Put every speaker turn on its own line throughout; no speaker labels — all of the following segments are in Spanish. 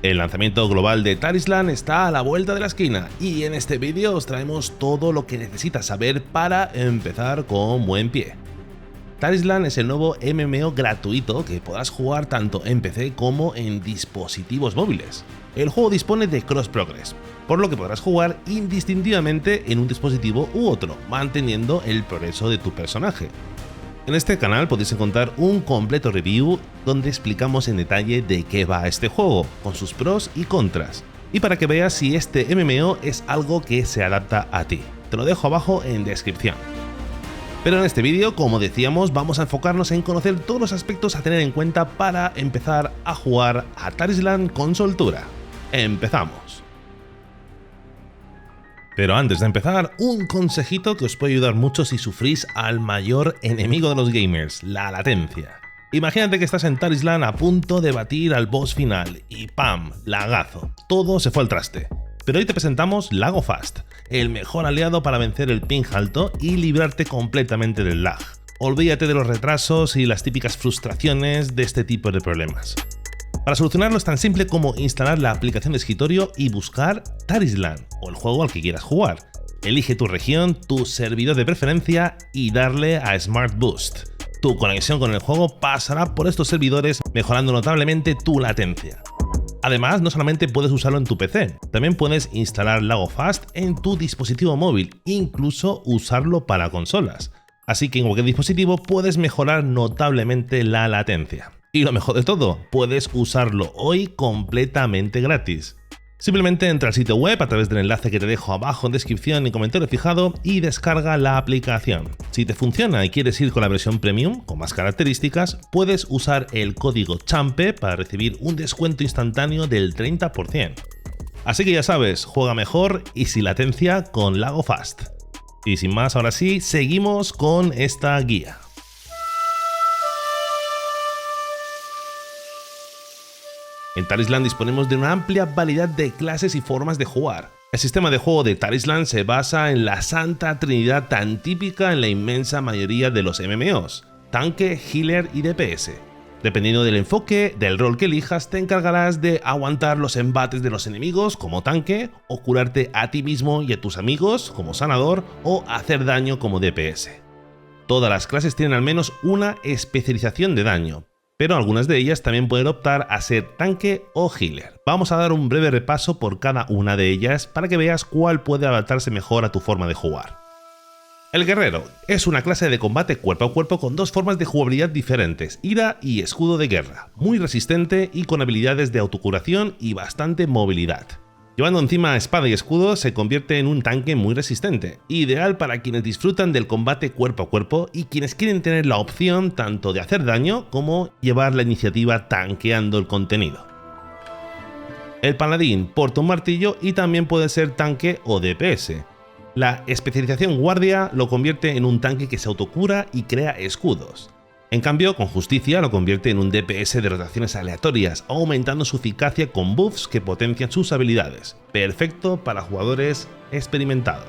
El lanzamiento global de Tarisland está a la vuelta de la esquina y en este vídeo os traemos todo lo que necesitas saber para empezar con buen pie. Tarisland es el nuevo MMO gratuito que podrás jugar tanto en PC como en dispositivos móviles. El juego dispone de Cross Progress, por lo que podrás jugar indistintivamente en un dispositivo u otro, manteniendo el progreso de tu personaje. En este canal podéis encontrar un completo review donde explicamos en detalle de qué va este juego, con sus pros y contras, y para que veas si este MMO es algo que se adapta a ti. Te lo dejo abajo en descripción. Pero en este vídeo, como decíamos, vamos a enfocarnos en conocer todos los aspectos a tener en cuenta para empezar a jugar a Tarisland con soltura. ¡Empezamos! Pero antes de empezar, un consejito que os puede ayudar mucho si sufrís al mayor enemigo de los gamers, la latencia. Imagínate que estás en Tarisland a punto de batir al boss final y ¡pam! Lagazo. Todo se fue al traste. Pero hoy te presentamos LagoFast, el mejor aliado para vencer el ping alto y librarte completamente del lag. Olvídate de los retrasos y las típicas frustraciones de este tipo de problemas. Para solucionarlo es tan simple como instalar la aplicación de escritorio y buscar Tarisland o el juego al que quieras jugar. Elige tu región, tu servidor de preferencia y darle a Smart Boost. Tu conexión con el juego pasará por estos servidores mejorando notablemente tu latencia. Además, no solamente puedes usarlo en tu PC, también puedes instalar LagoFast en tu dispositivo móvil, incluso usarlo para consolas. Así que en cualquier dispositivo puedes mejorar notablemente la latencia. Y lo mejor de todo, puedes usarlo hoy completamente gratis. Simplemente entra al sitio web a través del enlace que te dejo abajo en descripción y comentario fijado y descarga la aplicación. Si te funciona y quieres ir con la versión premium, con más características, puedes usar el código CHAMPE para recibir un descuento instantáneo del 30%. Así que ya sabes, juega mejor y sin latencia con LagoFast. Y sin más, ahora sí, seguimos con esta guía. En Tarisland disponemos de una amplia variedad de clases y formas de jugar. El sistema de juego de Tarisland se basa en la santa trinidad tan típica en la inmensa mayoría de los MMOs: tanque, healer y DPS. Dependiendo del enfoque, del rol que elijas, te encargarás de aguantar los embates de los enemigos como tanque, o curarte a ti mismo y a tus amigos como sanador, o hacer daño como DPS. Todas las clases tienen al menos una especialización de daño, pero algunas de ellas también pueden optar a ser tanque o healer. Vamos a dar un breve repaso por cada una de ellas para que veas cuál puede adaptarse mejor a tu forma de jugar. El guerrero es una clase de combate cuerpo a cuerpo con dos formas de jugabilidad diferentes, ira y escudo de guerra, muy resistente y con habilidades de autocuración y bastante movilidad. Llevando encima espada y escudo se convierte en un tanque muy resistente, ideal para quienes disfrutan del combate cuerpo a cuerpo y quienes quieren tener la opción tanto de hacer daño como llevar la iniciativa tanqueando el contenido. El paladín porta un martillo y también puede ser tanque o DPS. La especialización guardia lo convierte en un tanque que se autocura y crea escudos. En cambio, con justicia lo convierte en un DPS de rotaciones aleatorias, aumentando su eficacia con buffs que potencian sus habilidades. Perfecto para jugadores experimentados.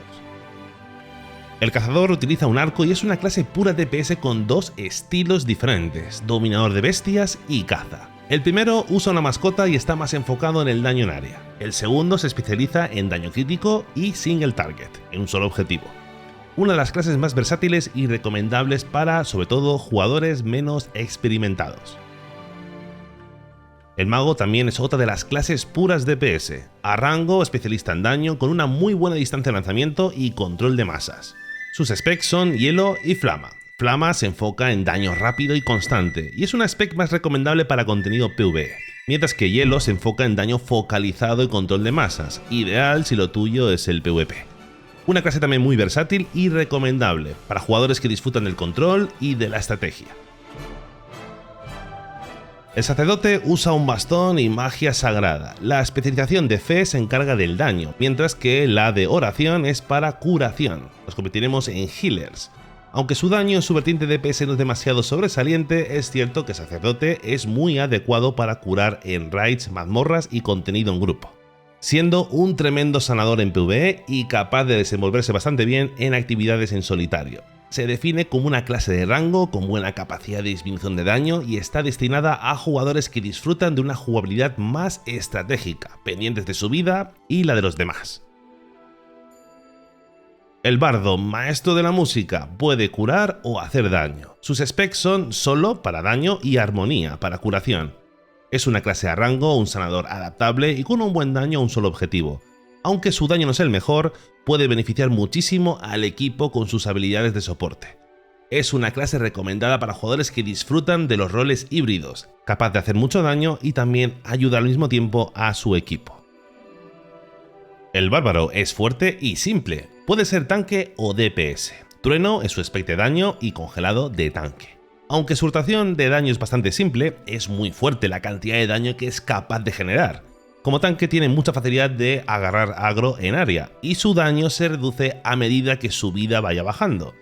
El cazador utiliza un arco y es una clase pura DPS con dos estilos diferentes: dominador de bestias y caza. El primero usa una mascota y está más enfocado en el daño en área. El segundo se especializa en daño crítico y single target, en un solo objetivo. Una de las clases más versátiles y recomendables para, sobre todo, jugadores menos experimentados. El mago también es otra de las clases puras DPS, a rango especialista en daño con una muy buena distancia de lanzamiento y control de masas. Sus specs son hielo y flama. Flama se enfoca en daño rápido y constante y es una spec más recomendable para contenido PvE, mientras que hielo se enfoca en daño focalizado y control de masas, ideal si lo tuyo es el PvP. Una clase también muy versátil y recomendable para jugadores que disfrutan del control y de la estrategia. El sacerdote usa un bastón y magia sagrada. La especialización de fe se encarga del daño, mientras que la de oración es para curación. Nos convertiremos en healers. Aunque su daño en su vertiente DPS no es demasiado sobresaliente, es cierto que sacerdote es muy adecuado para curar en raids, mazmorras y contenido en grupo, siendo un tremendo sanador en PvE y capaz de desenvolverse bastante bien en actividades en solitario. se define como una clase de rango con buena capacidad de disminución de daño y está destinada a jugadores que disfrutan de una jugabilidad más estratégica, pendientes de su vida y la de los demás. El bardo, maestro de la música, puede curar o hacer daño. Sus specs son solo para daño y armonía para curación. Es una clase a rango, un sanador adaptable y con un buen daño a un solo objetivo. Aunque su daño no es el mejor, puede beneficiar muchísimo al equipo con sus habilidades de soporte. Es una clase recomendada para jugadores que disfrutan de los roles híbridos, capaz de hacer mucho daño y también ayudar al mismo tiempo a su equipo. El bárbaro es fuerte y simple, puede ser tanque o DPS. Trueno es su spec de daño y congelado de tanque. Aunque su rotación de daño es bastante simple, es muy fuerte la cantidad de daño que es capaz de generar. Como tanque tiene mucha facilidad de agarrar agro en área, y su daño se reduce a medida que su vida vaya bajando.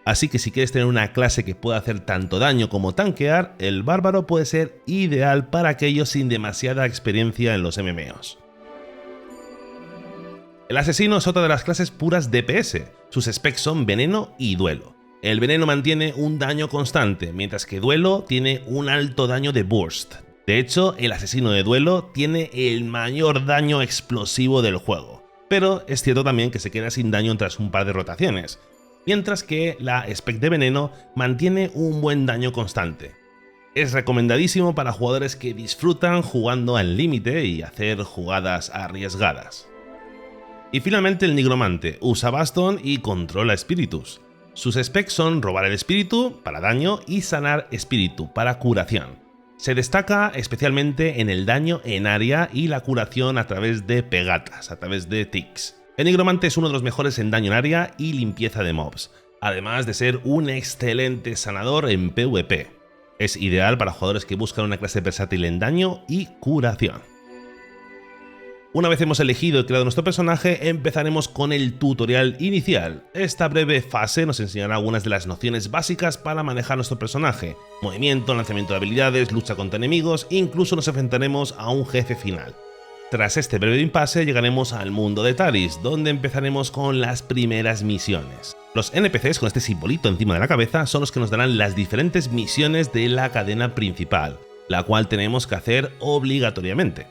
Así que si quieres tener una clase que pueda hacer tanto daño como tanquear, el bárbaro puede ser ideal para aquellos sin demasiada experiencia en los MMOs. El asesino es otra de las clases puras DPS, sus specs son veneno y duelo. El veneno mantiene un daño constante, mientras que duelo tiene un alto daño de burst. De hecho, el asesino de duelo tiene el mayor daño explosivo del juego, pero es cierto también que se queda sin daño tras un par de rotaciones, mientras que la spec de veneno mantiene un buen daño constante. Es recomendadísimo para jugadores que disfrutan jugando al límite y hacer jugadas arriesgadas. Y finalmente el nigromante usa bastón y controla espíritus. Sus specs son robar el espíritu para daño y sanar espíritu para curación. Se destaca especialmente en el daño en área y la curación a través de pegatas, a través de tics. El nigromante es uno de los mejores en daño en área y limpieza de mobs, además de ser un excelente sanador en PvP. Es ideal para jugadores que buscan una clase versátil en daño y curación. Una vez hemos elegido y creado nuestro personaje, empezaremos con el tutorial inicial. Esta breve fase nos enseñará algunas de las nociones básicas para manejar nuestro personaje: movimiento, lanzamiento de habilidades, lucha contra enemigos, incluso nos enfrentaremos a un jefe final. Tras este breve impasse llegaremos al mundo de Taris, donde empezaremos con las primeras misiones. Los NPCs con este simbolito encima de la cabeza son los que nos darán las diferentes misiones de la cadena principal, la cual tenemos que hacer obligatoriamente.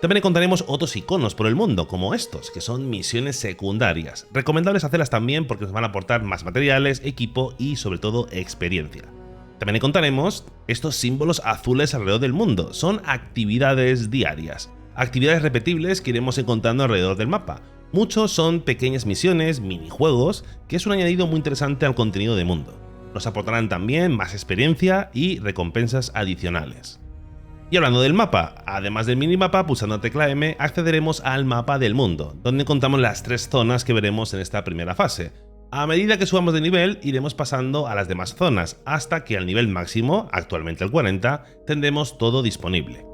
También encontraremos otros iconos por el mundo, como estos, que son misiones secundarias. Recomendables hacerlas también porque nos van a aportar más materiales, equipo y sobre todo experiencia. También encontraremos estos símbolos azules alrededor del mundo, son actividades diarias. Actividades repetibles que iremos encontrando alrededor del mapa. Muchos son pequeñas misiones, minijuegos, que es un añadido muy interesante al contenido de mundo. Nos aportarán también más experiencia y recompensas adicionales. Y hablando del mapa, además del minimapa, pulsando la tecla M accederemos al mapa del mundo, donde encontramos las 3 zonas que veremos en esta primera fase. A medida que subamos de nivel, iremos pasando a las demás zonas, hasta que al nivel máximo, actualmente el 40, tendremos todo disponible.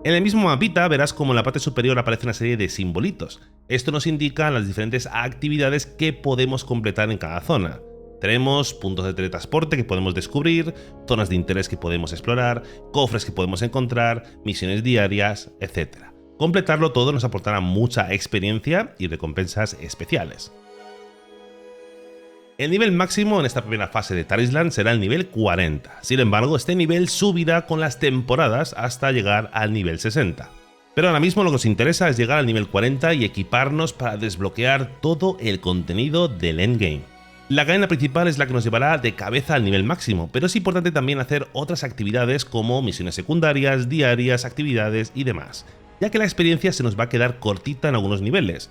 En el mismo mapita verás como en la parte superior aparece una serie de simbolitos. Esto nos indica las diferentes actividades que podemos completar en cada zona. Tenemos puntos de teletransporte que podemos descubrir, zonas de interés que podemos explorar, cofres que podemos encontrar, misiones diarias, etc. Completarlo todo nos aportará mucha experiencia y recompensas especiales. El nivel máximo en esta primera fase de Taris Land será el nivel 40, sin embargo este nivel subirá con las temporadas hasta llegar al nivel 60. Pero ahora mismo lo que nos interesa es llegar al nivel 40 y equiparnos para desbloquear todo el contenido del endgame. La cadena principal es la que nos llevará de cabeza al nivel máximo, pero es importante también hacer otras actividades como misiones secundarias, diarias, actividades y demás, ya que la experiencia se nos va a quedar cortita en algunos niveles.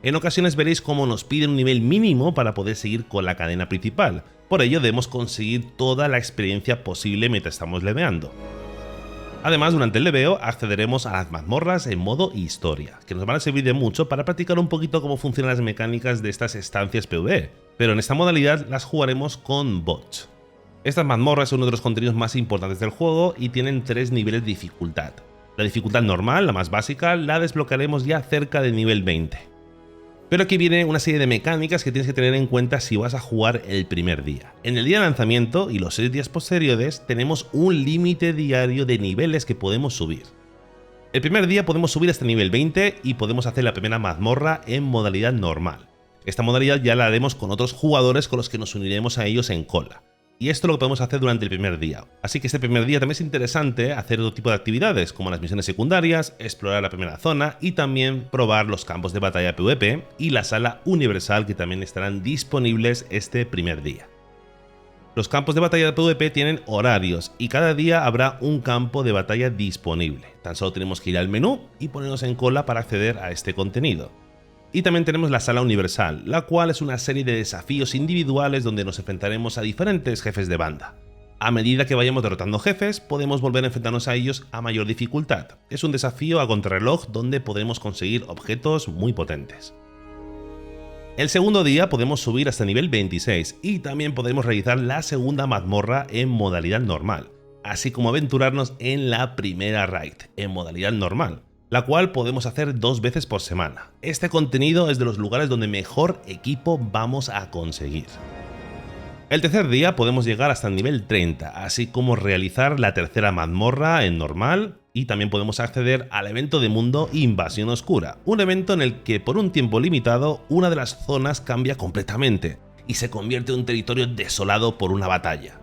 En ocasiones veréis cómo nos piden un nivel mínimo para poder seguir con la cadena principal, por ello debemos conseguir toda la experiencia posible mientras estamos leveando. Además, durante el leveo accederemos a las mazmorras en modo historia, que nos van a servir de mucho para practicar un poquito cómo funcionan las mecánicas de estas estancias PvE, pero en esta modalidad las jugaremos con bots. Estas mazmorras son uno de los contenidos más importantes del juego y tienen 3 niveles de dificultad. La dificultad normal, la más básica, la desbloquearemos ya cerca del nivel 20. Pero aquí viene una serie de mecánicas que tienes que tener en cuenta si vas a jugar el primer día. En el día de lanzamiento y los 6 días posteriores tenemos un límite diario de niveles que podemos subir. El primer día podemos subir hasta el nivel 20 y podemos hacer la primera mazmorra en modalidad normal. Esta modalidad ya la haremos con otros jugadores con los que nos uniremos a ellos en cola. Y esto es lo que podemos hacer durante el primer día. Así que este primer día también es interesante hacer otro tipo de actividades, como las misiones secundarias, explorar la primera zona y también probar los campos de batalla PvP y la sala universal, que también estarán disponibles este primer día. Los campos de batalla de PvP tienen horarios y cada día habrá un campo de batalla disponible. Tan solo tenemos que ir al menú y ponernos en cola para acceder a este contenido. Y también tenemos la sala universal, la cual es una serie de desafíos individuales donde nos enfrentaremos a diferentes jefes de banda. A medida que vayamos derrotando jefes, podemos volver a enfrentarnos a ellos a mayor dificultad. Es un desafío a contrarreloj donde podremos conseguir objetos muy potentes. El segundo día podemos subir hasta nivel 26 y también podemos realizar la segunda mazmorra en modalidad normal, así como aventurarnos en la primera raid en modalidad normal, la cual podemos hacer 2 veces por semana. Este contenido es de los lugares donde mejor equipo vamos a conseguir. El tercer día podemos llegar hasta el nivel 30, así como realizar la tercera mazmorra en normal, y también podemos acceder al evento de mundo Invasión Oscura, un evento en el que por un tiempo limitado una de las zonas cambia completamente y se convierte en un territorio desolado por una batalla,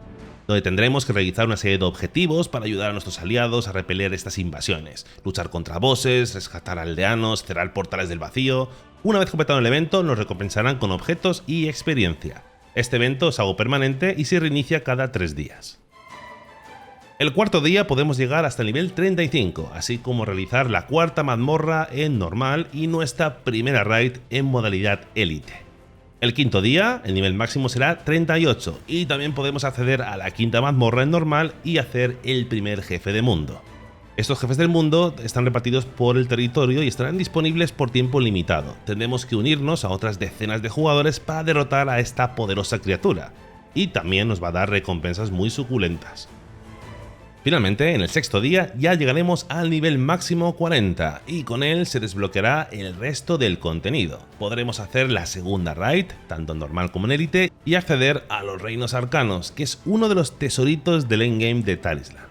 donde tendremos que realizar una serie de objetivos para ayudar a nuestros aliados a repeler estas invasiones, luchar contra bosses, rescatar aldeanos, cerrar portales del vacío. Una vez completado el evento nos recompensarán con objetos y experiencia. Este evento es algo permanente y se reinicia cada 3 días. El cuarto día podemos llegar hasta el nivel 35, así como realizar la cuarta mazmorra en normal y nuestra primera raid en modalidad élite. El quinto día, el nivel máximo será 38 y también podemos acceder a la quinta mazmorra en normal y hacer el primer jefe de mundo. Estos jefes del mundo están repartidos por el territorio y estarán disponibles por tiempo limitado. Tendremos que unirnos a otras decenas de jugadores para derrotar a esta poderosa criatura, y también nos va a dar recompensas muy suculentas. Finalmente, en el sexto día ya llegaremos al nivel máximo 40 y con él se desbloqueará el resto del contenido. Podremos hacer la segunda raid, tanto en normal como en élite, y acceder a los reinos arcanos, que es uno de los tesoritos del endgame de Tarislan.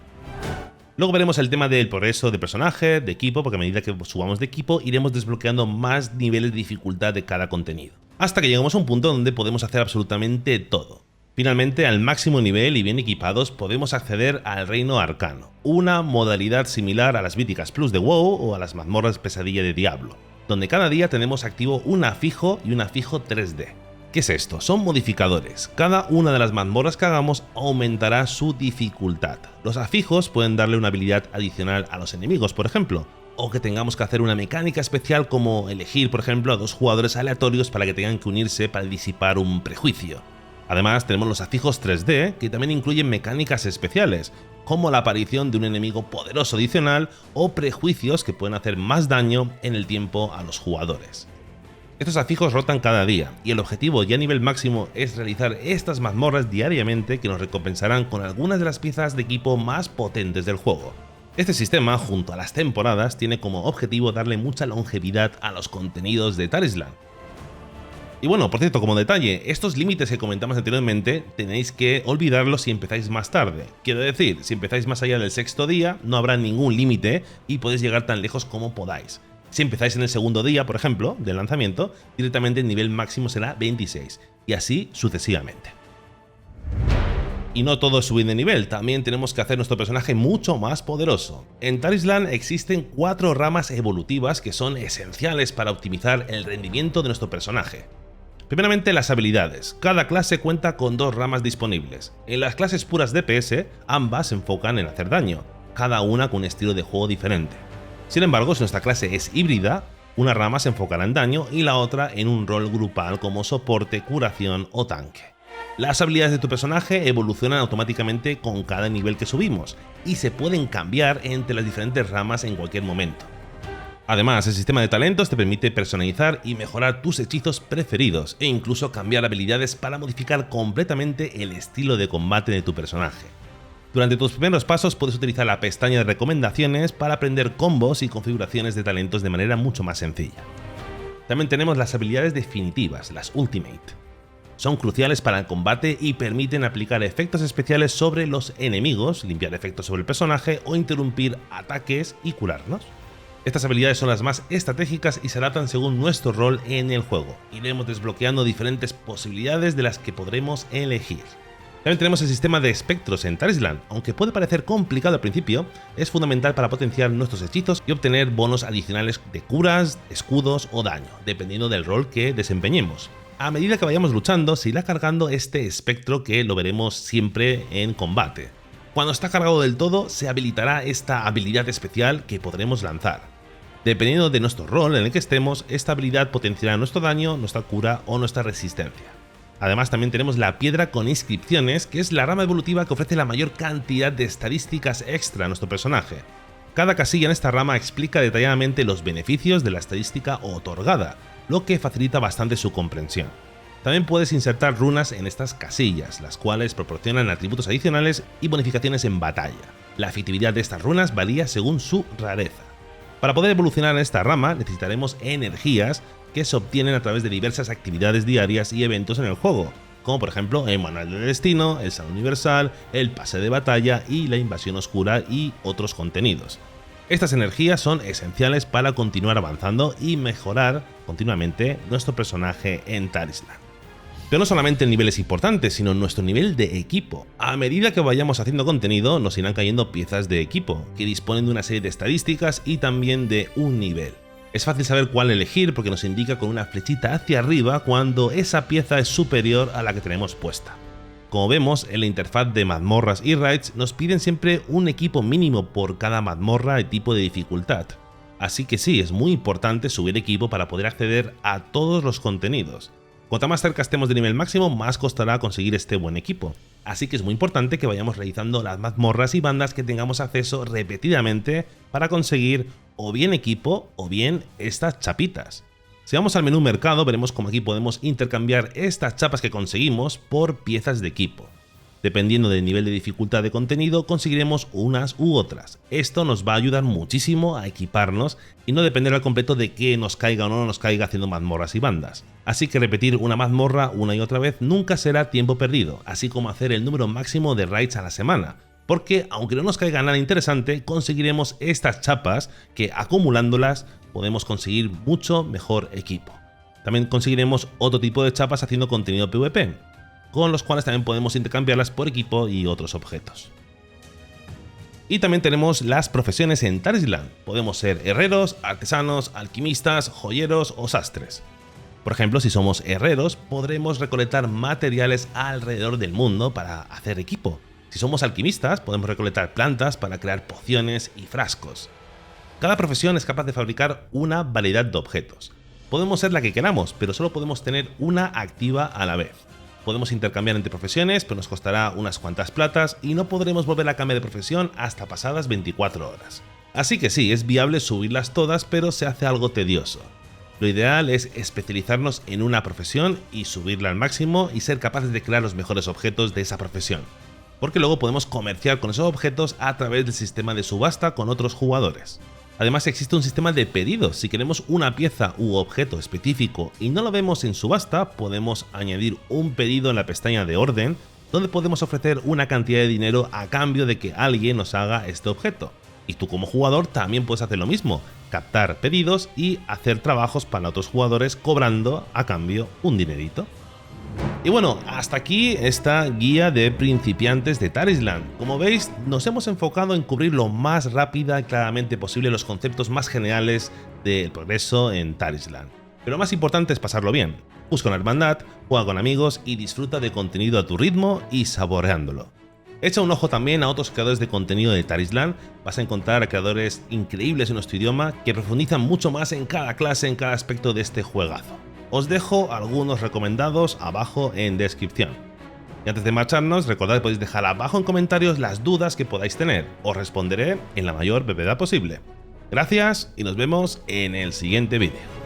Luego veremos el tema del progreso de personaje, de equipo, porque a medida que subamos de equipo iremos desbloqueando más niveles de dificultad de cada contenido, hasta que lleguemos a un punto donde podemos hacer absolutamente todo. Finalmente, al máximo nivel y bien equipados podemos acceder al Reino Arcano, una modalidad similar a las Míticas Plus de WoW o a las mazmorras Pesadilla de Diablo, donde cada día tenemos activo un afijo y un afijo 3D. ¿Qué es esto? Son modificadores. Cada una de las mazmorras que hagamos aumentará su dificultad. Los afijos pueden darle una habilidad adicional a los enemigos, por ejemplo, o que tengamos que hacer una mecánica especial como elegir, por ejemplo, a 2 jugadores aleatorios para que tengan que unirse para disipar un prejuicio. Además, tenemos los afijos 3D, que también incluyen mecánicas especiales, como la aparición de un enemigo poderoso adicional o prejuicios que pueden hacer más daño en el tiempo a los jugadores. Estos afijos rotan cada día, y el objetivo ya a nivel máximo es realizar estas mazmorras diariamente que nos recompensarán con algunas de las piezas de equipo más potentes del juego. Este sistema, junto a las temporadas, tiene como objetivo darle mucha longevidad a los contenidos de Tarislan. Y bueno, por cierto, como detalle, estos límites que comentamos anteriormente tenéis que olvidarlos si empezáis más tarde. Quiero decir, si empezáis más allá del sexto día, no habrá ningún límite y podéis llegar tan lejos como podáis. Si empezáis en el segundo día, por ejemplo, del lanzamiento, directamente el nivel máximo será 26, y así sucesivamente. Y no todo es subir de nivel, también tenemos que hacer nuestro personaje mucho más poderoso. En Tarislan existen 4 ramas evolutivas que son esenciales para optimizar el rendimiento de nuestro personaje. Primeramente, las habilidades. Cada clase cuenta con 2 ramas disponibles. En las clases puras DPS, ambas se enfocan en hacer daño, cada una con un estilo de juego diferente. Sin embargo, si nuestra clase es híbrida, una rama se enfocará en daño y la otra en un rol grupal como soporte, curación o tanque. Las habilidades de tu personaje evolucionan automáticamente con cada nivel que subimos y se pueden cambiar entre las diferentes ramas en cualquier momento. Además, el sistema de talentos te permite personalizar y mejorar tus hechizos preferidos e incluso cambiar habilidades para modificar completamente el estilo de combate de tu personaje. Durante tus primeros pasos puedes utilizar la pestaña de recomendaciones para aprender combos y configuraciones de talentos de manera mucho más sencilla. También tenemos las habilidades definitivas, las Ultimate. Son cruciales para el combate y permiten aplicar efectos especiales sobre los enemigos, limpiar efectos sobre el personaje o interrumpir ataques y curarnos. Estas habilidades son las más estratégicas y se adaptan según nuestro rol en el juego. Iremos desbloqueando diferentes posibilidades de las que podremos elegir. También tenemos el sistema de espectros en Taris Land. Aunque puede parecer complicado al principio, es fundamental para potenciar nuestros hechizos y obtener bonos adicionales de curas, escudos o daño, dependiendo del rol que desempeñemos. A medida que vayamos luchando, se irá cargando este espectro, que lo veremos siempre en combate. Cuando está cargado del todo, se habilitará esta habilidad especial que podremos lanzar. Dependiendo de nuestro rol en el que estemos, esta habilidad potenciará nuestro daño, nuestra cura o nuestra resistencia. Además, también tenemos la piedra con inscripciones, que es la rama evolutiva que ofrece la mayor cantidad de estadísticas extra a nuestro personaje. Cada casilla en esta rama explica detalladamente los beneficios de la estadística otorgada, lo que facilita bastante su comprensión. También puedes insertar runas en estas casillas, las cuales proporcionan atributos adicionales y bonificaciones en batalla. La efectividad de estas runas varía según su rareza. Para poder evolucionar en esta rama necesitaremos energías que se obtienen a través de diversas actividades diarias y eventos en el juego, como por ejemplo el Manual del Destino, el Salón Universal, el Pase de Batalla y la Invasión Oscura y otros contenidos. Estas energías son esenciales para continuar avanzando y mejorar continuamente nuestro personaje en Taris Land. Pero no solamente el nivel es importante, sino nuestro nivel de equipo. A medida que vayamos haciendo contenido, nos irán cayendo piezas de equipo, que disponen de una serie de estadísticas y también de un nivel. Es fácil saber cuál elegir porque nos indica con una flechita hacia arriba cuando esa pieza es superior a la que tenemos puesta. Como vemos, en la interfaz de mazmorras y raids nos piden siempre un equipo mínimo por cada mazmorra y tipo de dificultad. Así que sí, es muy importante subir equipo para poder acceder a todos los contenidos. Cuanto más cerca estemos del nivel máximo, más costará conseguir este buen equipo. Así que es muy importante que vayamos realizando las mazmorras y bandas que tengamos acceso repetidamente para conseguir o bien equipo o bien estas chapitas. Si vamos al menú mercado, veremos cómo aquí podemos intercambiar estas chapas que conseguimos por piezas de equipo. Dependiendo del nivel de dificultad de contenido, conseguiremos unas u otras. Esto nos va a ayudar muchísimo a equiparnos y no depender al completo de que nos caiga o no nos caiga haciendo mazmorras y bandas. Así que repetir una mazmorra una y otra vez nunca será tiempo perdido, así como hacer el número máximo de raids a la semana, porque aunque no nos caiga nada interesante, conseguiremos estas chapas que acumulándolas podemos conseguir mucho mejor equipo. También conseguiremos otro tipo de chapas haciendo contenido PvP, con los cuales también podemos intercambiarlas por equipo y otros objetos. Y también tenemos las profesiones en Taris Land. Podemos ser herreros, artesanos, alquimistas, joyeros o sastres. Por ejemplo, si somos herreros, podremos recolectar materiales alrededor del mundo para hacer equipo. Si somos alquimistas, podemos recolectar plantas para crear pociones y frascos. Cada profesión es capaz de fabricar una variedad de objetos. Podemos ser la que queramos, pero solo podemos tener una activa a la vez. Podemos intercambiar entre profesiones, pero nos costará unas cuantas platas y no podremos volver a cambiar de profesión hasta pasadas 24 horas. Así que sí, es viable subirlas todas, pero se hace algo tedioso. Lo ideal es especializarnos en una profesión y subirla al máximo y ser capaces de crear los mejores objetos de esa profesión, porque luego podemos comerciar con esos objetos a través del sistema de subasta con otros jugadores. Además existe un sistema de pedidos. Si queremos una pieza u objeto específico y no lo vemos en subasta, podemos añadir un pedido en la pestaña de orden, donde podemos ofrecer una cantidad de dinero a cambio de que alguien nos haga este objeto. Y tú como jugador también puedes hacer lo mismo, captar pedidos y hacer trabajos para otros jugadores cobrando a cambio un dinerito. Y bueno, hasta aquí esta guía de principiantes de Taris Land. Como veis, nos hemos enfocado en cubrir lo más rápida y claramente posible los conceptos más generales del progreso en Taris Land. Pero lo más importante es pasarlo bien. Busca una hermandad, juega con amigos y disfruta de contenido a tu ritmo y saboreándolo. Echa un ojo también a otros creadores de contenido de Taris Land. Vas a encontrar a creadores increíbles en nuestro idioma que profundizan mucho más en cada clase, en cada aspecto de este juegazo. Os dejo algunos recomendados abajo en descripción. Y antes de marcharnos, recordad que podéis dejar abajo en comentarios las dudas que podáis tener. Os responderé en la mayor brevedad posible. Gracias y nos vemos en el siguiente vídeo.